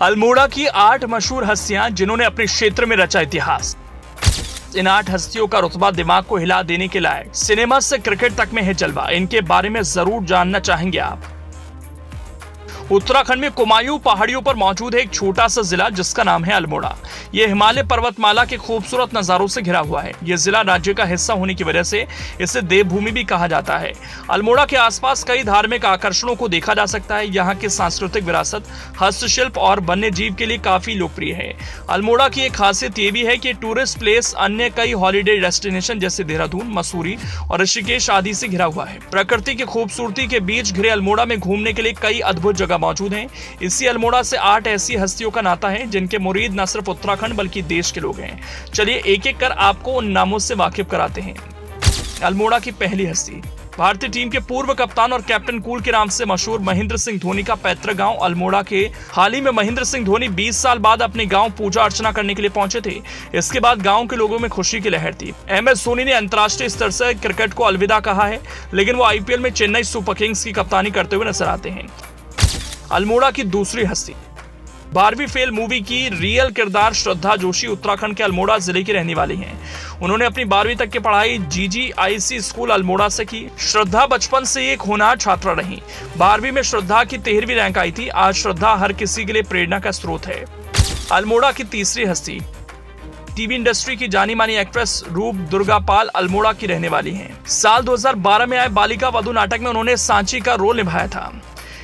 अल्मोड़ा की 8 मशहूर हस्तियां जिन्होंने अपने क्षेत्र में रचा इतिहास। इन 8 हस्तियों का रुतबा दिमाग को हिला देने के लायक, सिनेमा से क्रिकेट तक में है जलवा। इनके बारे में जरूर जानना चाहेंगे आप। उत्तराखंड में कुमायूं पहाड़ियों पर मौजूद है एक छोटा सा जिला जिसका नाम है अल्मोड़ा। यह हिमालय पर्वतमाला के खूबसूरत नजारों से घिरा हुआ है। यह जिला राज्य का हिस्सा होने की वजह से इसे देवभूमि भी कहा जाता है। अल्मोड़ा के आसपास कई धार्मिक आकर्षणों को देखा जा सकता है। यहाँ की सांस्कृतिक विरासत, हस्तशिल्प और वन्य जीव के लिए काफी लोकप्रिय है। अल्मोड़ा की एक खासियत ये भी है कि टूरिस्ट प्लेस अन्य कई हॉलीडे डेस्टिनेशन जैसे देहरादून, मसूरी और ऋषिकेश आदि से घिरा हुआ है। प्रकृति की खूबसूरती के बीच घिरे अल्मोड़ा में घूमने के लिए कई अद्भुत जगह मौजूद हैं। इसी अल्मोड़ा से 8 ऐसी हस्तियों का नाता है जिनके मुरीद न सिर्फ उत्तराखंड बल्कि देश के लोग हैं। चलिए एक एक कर आपको उन नामों से वाकिफ कराते हैं। अल्मोड़ा की पहली हस्ती, भारतीय टीम के पूर्व कप्तान और कैप्टन कूल के नाम से मशहूर महेंद्र सिंह धोनी का पैतृक गांव अल्मोड़ा के। हाल ही में महेंद्र सिंह धोनी 20 साल बाद अपने गांव पूजा अर्चना करने के लिए पहुंचे थे। इसके बाद गांव के लोगों में खुशी की लहर थी। MS धोनी ने अंतर्राष्ट्रीय स्तर से क्रिकेट को अलविदा कहा है, लेकिन वो IPL में चेन्नई सुपर किंग्स की कप्तानी करते हुए नजर आते हैं। अल्मोड़ा की दूसरी हस्ती, बारहवीं फेल मूवी की रियल किरदार श्रद्धा जोशी उत्तराखंड के अल्मोड़ा जिले की रहने वाली हैं। उन्होंने अपनी 12वीं तक की पढ़ाई GGIC स्कूल अल्मोड़ा से की। श्रद्धा बचपन से एक होनहार छात्रा रही। 12वीं में श्रद्धा की 13वीं रैंक आई थी। आज श्रद्धा हर किसी के लिए प्रेरणा का स्रोत है। अल्मोड़ा की तीसरी हस्ती, टीवी इंडस्ट्री की जानी मानी एक्ट्रेस रूप दुर्गापाल अल्मोड़ा की रहने वाली हैं। साल 2012 में आए बालिका वधू नाटक में उन्होंने सांची का रोल निभाया था।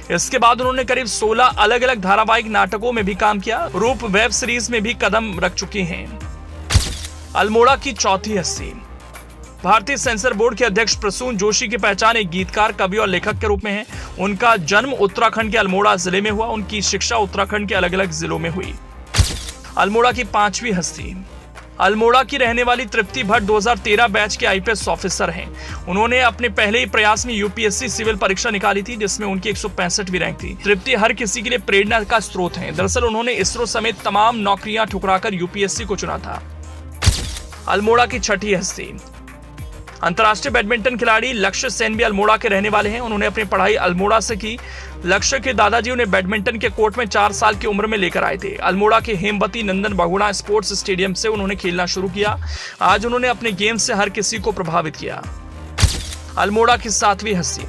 इसके बाद उन्होंने करीब 16 अलग अलग धारावाहिक नाटकों में भी काम किया। रूप वेब सीरीज में भी कदम रख चुकी हैं। अल्मोड़ा की चौथी हस्ती, भारतीय सेंसर बोर्ड के अध्यक्ष प्रसून जोशी की पहचान एक गीतकार, कवि और लेखक के रूप में है। उनका जन्म उत्तराखंड के अल्मोड़ा जिले में हुआ। उनकी शिक्षा उत्तराखंड के अलग अलग जिलों में हुई। अल्मोड़ा की पांचवी हस्ती, अल्मोड़ा की रहने वाली तृप्ति भट्ट 2013 बैच के IPS ऑफिसर हैं। उन्होंने अपने पहले ही प्रयास में UPSC सिविल परीक्षा निकाली थी जिसमें उनकी 165वीं रैंक थी। तृप्ति हर किसी के लिए प्रेरणा का स्रोत हैं। दरअसल उन्होंने इसरो समेत तमाम नौकरियां ठुकराकर UPSC को चुना था। अल्मोड़ा की छठी हस्ती, अंतर्राष्ट्रीय बैडमिंटन खिलाड़ी लक्ष्य सेन भी अल्मोड़ा के रहने वाले हैं। उन्होंने अपनी पढ़ाई अल्मोड़ा से की। लक्ष्य के दादाजी उन्हें बैडमिंटन के कोर्ट में 4 साल की उम्र में लेकर आए थे। अल्मोड़ा के हेमवती नंदन बहुगुणा स्पोर्ट्स स्टेडियम से उन्होंने खेलना शुरू किया। आज उन्होंने अपने गेम से हर किसी को प्रभावित किया। अल्मोड़ा की 7वीं हस्ती,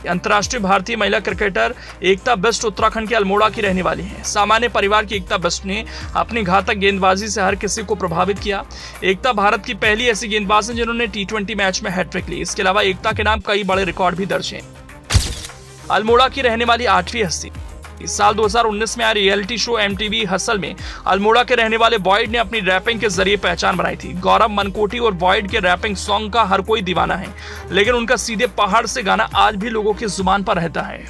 अंतर्राष्ट्रीय भारतीय महिला क्रिकेटर एकता बिष्ट उत्तराखंड के अल्मोड़ा की रहने वाली हैं। सामान्य परिवार की एकता बिष्ट ने अपनी घातक गेंदबाजी से हर किसी को प्रभावित किया। एकता भारत की पहली ऐसी गेंदबाज हैं जिन्होंने T20 मैच में हैट्रिक ली। इसके अलावा एकता के नाम कई बड़े रिकॉर्ड भी दर्ज हैं। अल्मोड़ा की रहने वाली 8वीं हस्ती, इस साल 2019 में आए रियलिटी शो MTV हसल में अल्मोड़ा के रहने वाले बॉयड ने अपनी रैपिंग के जरिए पहचान बनाई थी। गौरव मनकोटी और बॉयड के रैपिंग सॉन्ग का हर कोई दीवाना है, लेकिन उनका सीधे पहाड़ से गाना आज भी लोगों की जुबान पर रहता है।